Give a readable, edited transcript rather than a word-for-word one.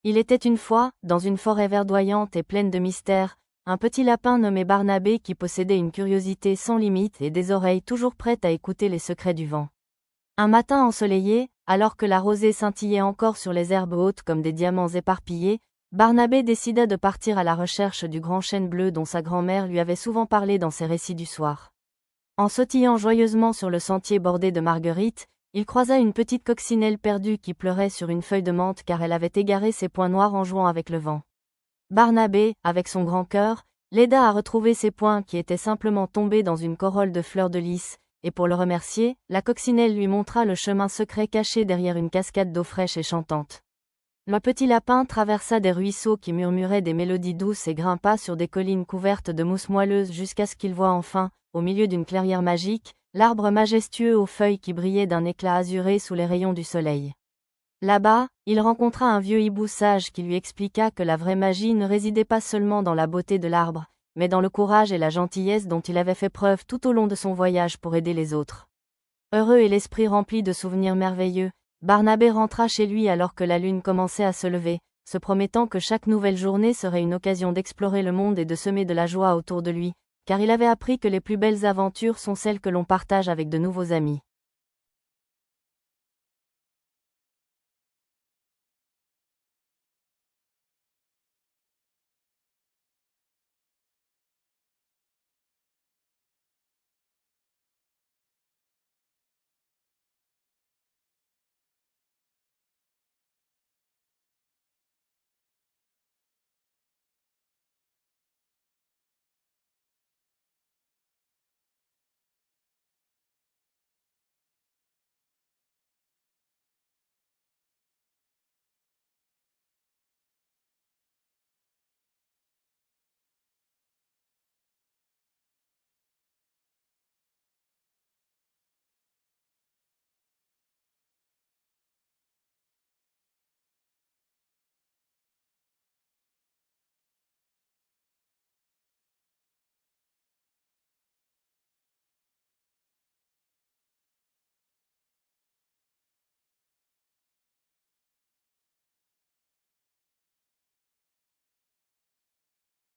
Il était une fois, dans une forêt verdoyante et pleine de mystères, un petit lapin nommé Barnabé qui possédait une curiosité sans limite et des oreilles toujours prêtes à écouter les secrets du vent. Un matin ensoleillé, alors que la rosée scintillait encore sur les herbes hautes comme des diamants éparpillés, Barnabé décida de partir à la recherche du grand chêne bleu dont sa grand-mère lui avait souvent parlé dans ses récits du soir. En sautillant joyeusement sur le sentier bordé de marguerites, il croisa une petite coccinelle perdue qui pleurait sur une feuille de menthe car elle avait égaré ses poings noirs en jouant avec le vent. Barnabé, avec son grand cœur, l'aida à retrouver ses poings qui étaient simplement tombés dans une corolle de fleurs de lys, et pour le remercier, la coccinelle lui montra le chemin secret caché derrière une cascade d'eau fraîche et chantante. Le petit lapin traversa des ruisseaux qui murmuraient des mélodies douces et grimpa sur des collines couvertes de mousse moelleuse jusqu'à ce qu'il voie enfin, au milieu d'une clairière magique, l'arbre majestueux aux feuilles qui brillaient d'un éclat azuré sous les rayons du soleil. Là-bas, il rencontra un vieux hibou sage qui lui expliqua que la vraie magie ne résidait pas seulement dans la beauté de l'arbre, mais dans le courage et la gentillesse dont il avait fait preuve tout au long de son voyage pour aider les autres. Heureux et l'esprit rempli de souvenirs merveilleux, Barnabé rentra chez lui alors que la lune commençait à se lever, se promettant que chaque nouvelle journée serait une occasion d'explorer le monde et de semer de la joie autour de lui, car il avait appris que les plus belles aventures sont celles que l'on partage avec de nouveaux amis.